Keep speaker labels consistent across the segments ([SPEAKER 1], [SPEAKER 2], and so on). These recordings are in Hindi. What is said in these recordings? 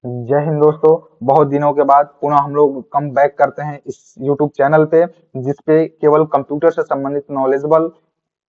[SPEAKER 1] जय हिंद दोस्तों। बहुत दिनों के बाद पुनः हम लोग कम बैक करते हैं इस YouTube चैनल पे, जिसपे केवल कंप्यूटर से संबंधित नॉलेजेबल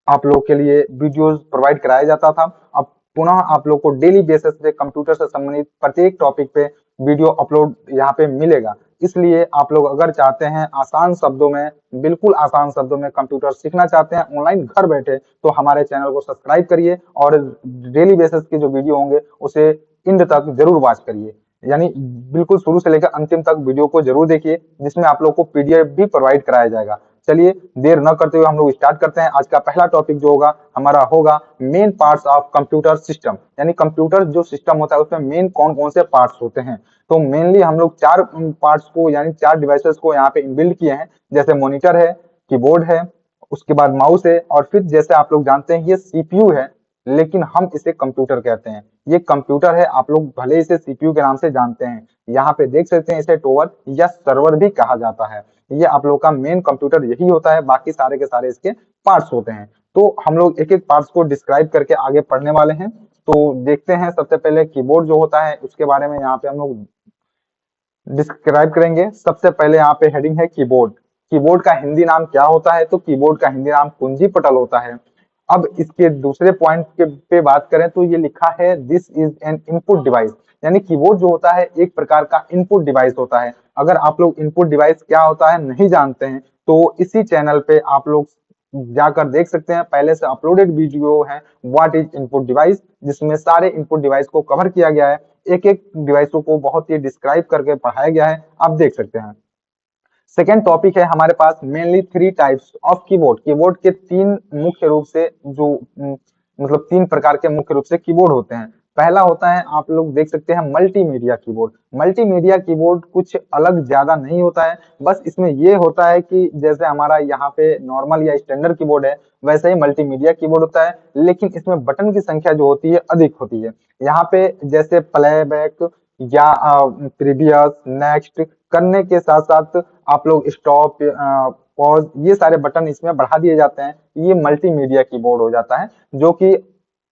[SPEAKER 1] आप लोग के लिए वीडियोस प्रोवाइड कराया जाता था। अब पुनः आप लोग को डेली बेसिस पे कंप्यूटर से संबंधित प्रत्येक टॉपिक पे वीडियो अपलोड यहाँ पे मिलेगा। इसलिए आप लोग अगर चाहते हैं आसान शब्दों में, बिल्कुल आसान शब्दों में कंप्यूटर सीखना चाहते हैं ऑनलाइन घर बैठे, तो हमारे चैनल को सब्सक्राइब करिए और डेली बेसिस के जो वीडियो होंगे उसे इंड तक जरूर वॉच करिए। यानी बिल्कुल शुरू से लेकर अंतिम तक वीडियो को जरूर देखिए, जिसमें आप लोग को पीडीएफ भी प्रोवाइड कराया जाएगा। चलिए देर न करते हुए हम लोग स्टार्ट करते हैं। आज का पहला टॉपिक जो होगा हमारा होगा main parts of computer system, यानी कंप्यूटर जो सिस्टम होता है उसमें मेन कौन कौन से पार्ट्स होते हैं। तो मेनली हम लोग चार पार्ट्स को यानी चार डिवाइसेस को यहाँ पे इनबिल्ड किए हैं। जैसे मॉनिटर है, कीबोर्ड है, उसके बाद माउस है, और फिर जैसे आप लोग जानते हैं ये सीपीयू है, लेकिन हम इसे कंप्यूटर कहते हैं। ये कंप्यूटर है, आप लोग भले इसे सीपीयू के नाम से जानते हैं। यहाँ पे देख सकते हैं इसे टोवर या सर्वर भी कहा जाता है। ये आप लोग का मेन कंप्यूटर यही होता है, बाकी सारे के सारे इसके पार्ट्स होते हैं। तो हम लोग एक एक पार्ट्स को डिस्क्राइब करके आगे पढ़ने वाले हैं। तो देखते हैं सबसे पहले कीबोर्ड जो होता है उसके बारे में यहाँ पे हम लोग डिस्क्राइब करेंगे। सबसे पहले यहाँ पे हेडिंग है कीबोर्ड। कीबोर्ड का हिंदी नाम क्या होता है? तो कीबोर्ड का हिंदी नाम कुंजी पटल होता है। अब इसके दूसरे पॉइंट के पे बात करें तो ये लिखा है this is an input device, यानी कीबोर्ड जो होता है एक प्रकार का इनपुट डिवाइस होता है। अगर आप लोग इनपुट डिवाइस क्या होता है नहीं जानते हैं तो इसी चैनल पे आप लोग जाकर देख सकते हैं, पहले से अपलोडेड वीडियो है व्हाट इज इनपुट डिवाइस, जिसमें सारे इनपुट डिवाइस को कवर किया गया है। एक एक डिवाइसों को बहुत ही डिस्क्राइब करके पढ़ाया गया है, आप देख सकते हैं। सेकेंड टॉपिक है हमारे पास mainly three types of keyboard. Keyboard के तीन मुख्य रूप से जो मतलब तीन प्रकार के मुख्य रूप से कीबोर्ड होते हैं। पहला होता है, आप लोग देख सकते हैं, मल्टीमीडिया कीबोर्ड। मल्टीमीडिया कीबोर्ड कुछ अलग ज्यादा नहीं होता है, बस इसमें ये होता है कि जैसे हमारा यहाँ पे नॉर्मल या स्टैंडर्ड कीबोर्ड है वैसे ही मल्टीमीडिया कीबोर्ड होता है, लेकिन इसमें बटन की संख्या जो होती है अधिक होती है। यहाँ पे जैसे प्लेबैक या प्रीवियस नेक्स्ट करने के साथ साथ आप लोग स्टॉप पॉज ये सारे बटन इसमें बढ़ा दिए जाते हैं। ये मल्टीमीडिया कीबोर्ड हो जाता है, जो कि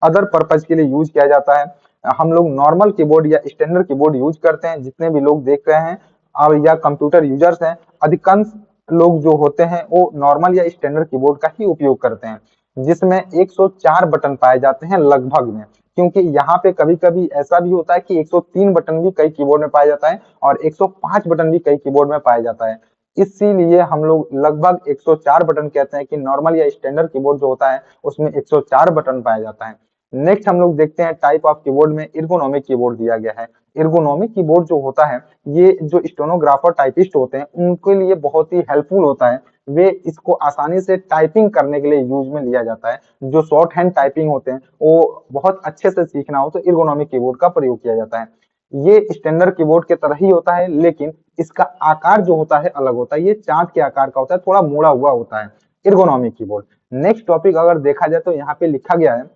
[SPEAKER 1] अदर पर्पज के लिए यूज किया जाता है। हम लोग नॉर्मल कीबोर्ड या स्टैंडर्ड कीबोर्ड यूज करते हैं। जितने भी लोग देख रहे हैं और या कंप्यूटर यूजर्स हैं, अधिकांश लोग जो होते हैं वो नॉर्मल या स्टैंडर्ड कीबोर्ड का ही उपयोग करते हैं, जिसमें 104 बटन पाए जाते हैं लगभग में। क्योंकि यहाँ पे कभी कभी ऐसा भी होता है कि 103 बटन भी कई कीबोर्ड में पाया जाता है और 105 बटन भी कई कीबोर्ड में पाया जाता है। इसीलिए हम लोग लगभग 104 बटन कहते हैं कि नॉर्मल या स्टैंडर्ड कीबोर्ड जो होता है उसमें 104 बटन पाया जाता है। नेक्स्ट हम लोग देखते हैं टाइप ऑफ कीबोर्ड में एर्गोनॉमिक कीबोर्ड दिया गया है। एर्गोनॉमिक कीबोर्ड जो होता है ये जो स्टेनोग्राफर टाइपिस्ट होते हैं उनके लिए बहुत ही हेल्पफुल होता है। वे इसको आसानी से टाइपिंग करने के लिए यूज में लिया जाता है। जो शॉर्ट हैंड टाइपिंग होते हैं वो बहुत अच्छे से सीखना हो तो एर्गोनॉमिक कीबोर्ड का प्रयोग किया जाता है। ये स्टैंडर्ड कीबोर्ड के तरह ही होता है, लेकिन इसका आकार जो होता है अलग होता है। ये चांद के आकार का होता है, थोड़ा मुड़ा हुआ होता है एर्गोनॉमिक कीबोर्ड। नेक्स्ट टॉपिक अगर देखा जाए तो यहाँ पे लिखा गया है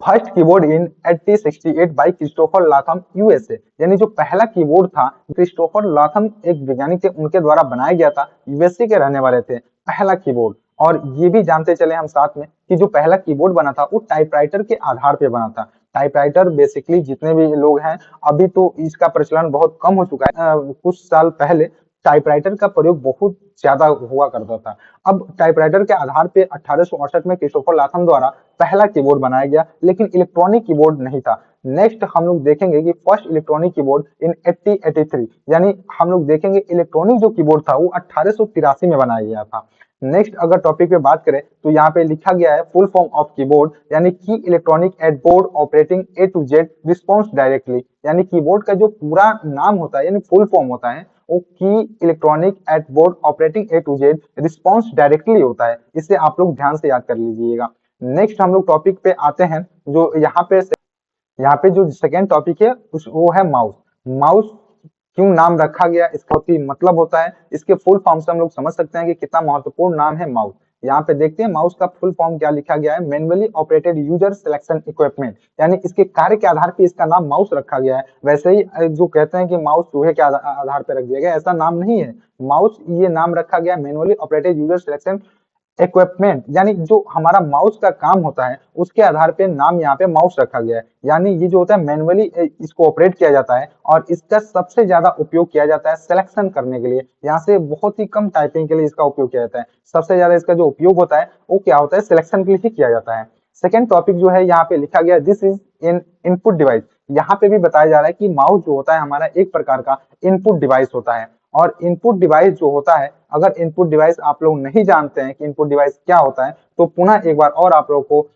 [SPEAKER 1] फर्स्ट कीबोर्ड इन 1868 बाय क्रिस्टोफर लाथम यूएसए, यानी जो पहला कीबोर्ड था क्रिस्टोफर लाथम एक वैज्ञानिक थे उनके द्वारा बनाया गया था। यूएसए के रहने वाले थे पहला कीबोर्ड। और ये भी जानते चले हम साथ में कि जो पहला कीबोर्ड बना था वो टाइपराइटर के आधार पे बना था। टाइपराइटर बेसिकली जितने भी लोग हैं, अभी तो इसका प्रचलन बहुत कम हो चुका है। कुछ साल पहले टाइपराइटर का प्रयोग बहुत ज्यादा हुआ करता था। अब टाइपराइटर के आधार पे 1868 में क्रिस्टोफर लाथम द्वारा पहला कीबोर्ड बनाया गया, लेकिन इलेक्ट्रॉनिक कीबोर्ड नहीं था। नेक्स्ट हम लोग देखेंगे कि फर्स्ट इलेक्ट्रॉनिक कीबोर्ड इन 1883, यानी हम लोग देखेंगे इलेक्ट्रॉनिक जो कीबोर्ड था वो 1883 में बनाया गया था। नेक्स्ट अगर टॉपिक पे बात करें तो यहाँ पे लिखा गया है फुल फॉर्म ऑफ कीबोर्ड, यानी की electronic at board operating A to Z response directly, यानी कीबोर्ड का जो पूरा नाम होता है यानी फुल फॉर्म होता है वो की electronic at board operating A to Z response directly होता है। इसे आप लोग ध्यान से याद कर लीजिएगा। नेक्स्ट हम लोग टॉपिक पे आते हैं। जो यहाँ पे जो सेकेंड टॉपिक है वो है माउस। माउस क्यों नाम रखा गया, इसका बहुत ही मतलब होता है। इसके फुल फॉर्म से हम लोग समझ सकते हैं कि कितना महत्वपूर्ण नाम है माउस। यहाँ पे देखते हैं माउस का फुल फॉर्म क्या लिखा गया है, manually operated user selection equipment, यानी इसके कार्य के आधार पे इसका नाम माउस रखा गया है। वैसे ही जो कहते हैं कि माउस चूहे के आधार पे रख दिया गया, ऐसा नाम नहीं है। माउस ये नाम रखा गया manually operated user selection equipment यानी जो हमारा माउस का काम होता है उसके आधार पे नाम यहाँ पे माउस रखा गया है। यानी ये जो होता है मैनुअली इसको ऑपरेट किया जाता है और इसका सबसे ज्यादा उपयोग किया जाता है सिलेक्शन करने के लिए। यहाँ से बहुत ही कम टाइपिंग के लिए इसका उपयोग किया जाता है। सबसे ज्यादा इसका जो उपयोग होता है वो क्या होता है, सिलेक्शन के लिए ही किया जाता है। सेकेंड टॉपिक जो है यहाँ पे लिखा गया, this is in input device. यहाँ पे भी बताया जा रहा है कि माउस जो होता है हमारा एक प्रकार का इनपुट डिवाइस होता है। और इनपुट डिवाइस जो होता है, अगर इनपुट डिवाइस आप लोग नहीं जानते हैं कि इनपुट डिवाइस क्या होता है तो पुनः एक बार और आप लोगों को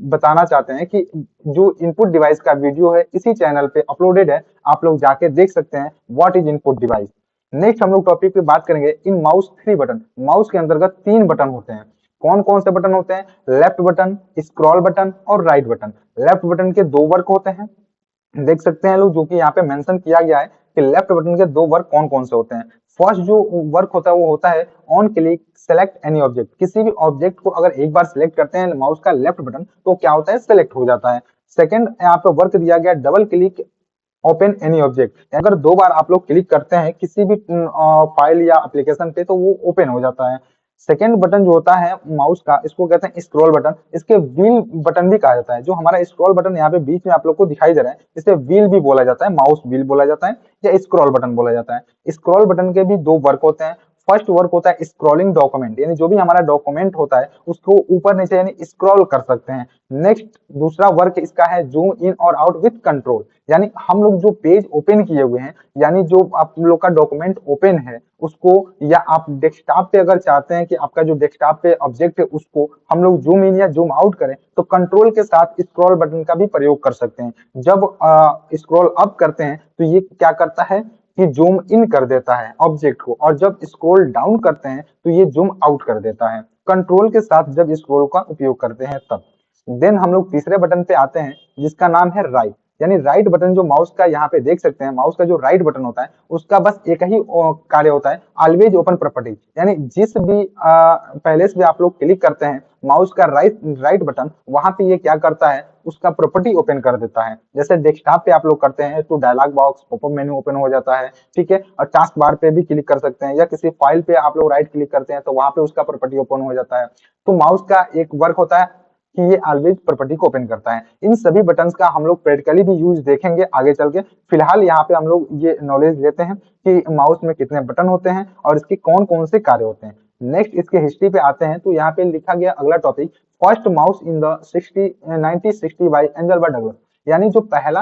[SPEAKER 1] बताना चाहते हैं कि जो इनपुट डिवाइस का वीडियो है इसी चैनल पे अपलोडेड है, आप लोग जाके देख सकते हैं what is input device. Next हम लोग टॉपिक पे बात करेंगे इन माउस 3 बटन। माउस के अंतर्गत 3 बटन होते हैं। कौन कौन से बटन होते हैं? लेफ्ट बटन, स्क्रॉल बटन और राइट बटन। लेफ्ट बटन के 2 वर्क होते हैं, देख सकते हैं लोग, जो कि यहाँ पे मेंशन किया गया है कि लेफ्ट बटन के 2 वर्क कौन कौन से होते हैं। फर्स्ट जो वर्क होता है वो होता है on click select any object. किसी भी ऑब्जेक्ट को अगर एक बार सिलेक्ट करते हैं माउस का लेफ्ट बटन तो क्या होता है, सिलेक्ट हो जाता है। सेकंड यहाँ पे वर्क दिया गया double click open any object. अगर 2 बार आप लोग क्लिक करते हैं किसी भी फाइल या एप्लीकेशन पे तो वो ओपन हो जाता है। सेकेंड बटन जो होता है माउस का, इसको कहते हैं स्क्रॉल बटन। इसके व्हील बटन भी कहा जाता है। जो हमारा स्क्रॉल बटन यहाँ पे बीच में आप लोग को दिखाई दे रहा है इसे व्हील भी बोला जाता है, माउस व्हील बोला जाता है या स्क्रॉल बटन बोला जाता है। स्क्रॉल बटन के भी 2 वर्क होते हैं। फर्स्ट वर्क होता है स्क्रॉलिंग डॉक्यूमेंट, यानी जो भी हमारा डॉक्यूमेंट होता है उसको ऊपर नीचे यानी स्क्रॉल कर सकते हैं। नेक्स्ट दूसरा वर्क इसका है जूम इन और आउट विथ कंट्रोल, यानी हम लोग जो पेज ओपन किए हुए हैं यानी जो आप लोग का डॉक्यूमेंट ओपन है उसको, या आप डेस्कटॉप पे अगर चाहते हैं कि आपका जो डेस्कटॉप पे ऑब्जेक्ट है उसको हम लोग जूम इन या जूम आउट करें तो कंट्रोल के साथ स्क्रॉल बटन का भी प्रयोग कर सकते हैं। जब स्क्रॉल अप करते हैं तो ये क्या करता है कि जूम इन कर देता है ऑब्जेक्ट को, और जब स्क्रॉल डाउन करते हैं तो ये जूम आउट कर देता है। कंट्रोल के साथ जब स्क्रॉल का उपयोग करते हैं तब। देन हम लोग तीसरे बटन पे आते हैं जिसका नाम है राइट, यानी राइट बटन जो माउस का यहाँ पे देख सकते हैं, माउस का जो राइट बटन होता है उसका बस एक ही कार्य होता है, ऑलवेज ओपन प्रॉपर्टी। यानी जिस भी पहले से भी आप लोग क्लिक करते हैं माउस का राइट बटन, वहां पे ये क्या करता है उसका प्रॉपर्टी ओपन कर देता है। जैसे डेस्कटॉप पे आप लोग करते हैं तो dialogue box popup menu open हो जाता है, ठीक है। और टास्क बार पे भी क्लिक कर सकते हैं या किसी फाइल पे आप लोग राइट क्लिक करते हैं तो वहां पे उसका प्रॉपर्टी ओपन हो जाता है। तो माउस का एक वर्क होता है कि ये ऑलवेज प्रॉपर्टी को ओपन करता है। इन सभी बटन्स का हम लोग प्रैक्टिकली भी यूज देखेंगे आगे चल के। फिलहाल यहाँ पे हम लोग ये नॉलेज लेते हैं कि माउस में कितने बटन होते हैं और इसके कौन कौन से कार्य होते हैं। नेक्स्ट इसके हिस्ट्री पे आते हैं तो यहाँ पे लिखा गया अगला topic, first mouse in the 1960 by Angel Douglas. यानी जो पहला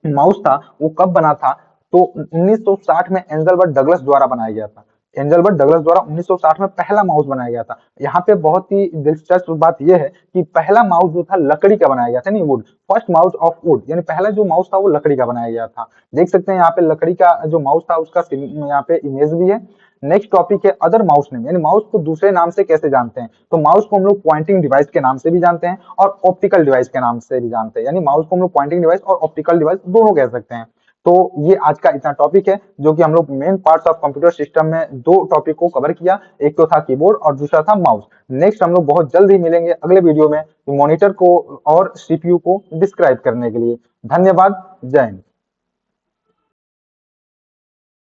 [SPEAKER 1] माउस था वो कब बना था, तो 1960 में एंजेल डगलस द्वारा बनाया गया था। एंजेल डगलस द्वारा 1960 में पहला माउस बनाया गया था। यहाँ पे बहुत ही दिलचस्प बात यह है कि पहला माउस जो था लकड़ी का बनाया गया था, नहीं would. First mouse of would, यानी पहला जो माउस था वो लकड़ी का बनाया गया था। देख सकते हैं यहाँ पे लकड़ी का जो माउस था उसका यहाँ पे इमेज भी है। नेक्स्ट टॉपिक है अदर माउस नेम, यानी माउस को दूसरे नाम से कैसे जानते हैं। तो माउस को हम लोग पॉइंटिंग डिवाइस के नाम से भी जानते हैं और ऑप्टिकल डिवाइस के नाम से भी जानते हैं। यानी माउस को हम लोग पॉइंटिंग डिवाइस और ऑप्टिकल डिवाइस दोनों कह सकते हैं। तो ये आज का इतना टॉपिक है जो कि हम लोग main parts of computer system में 2 टॉपिक को कवर किया। एक तो था कीबोर्ड और दूसरा था माउस। नेक्स्ट हम लोग बहुत जल्द ही मिलेंगे अगले वीडियो में मॉनिटर को और सीपीयू को डिस्क्राइब करने के लिए। धन्यवाद, जय हिंद।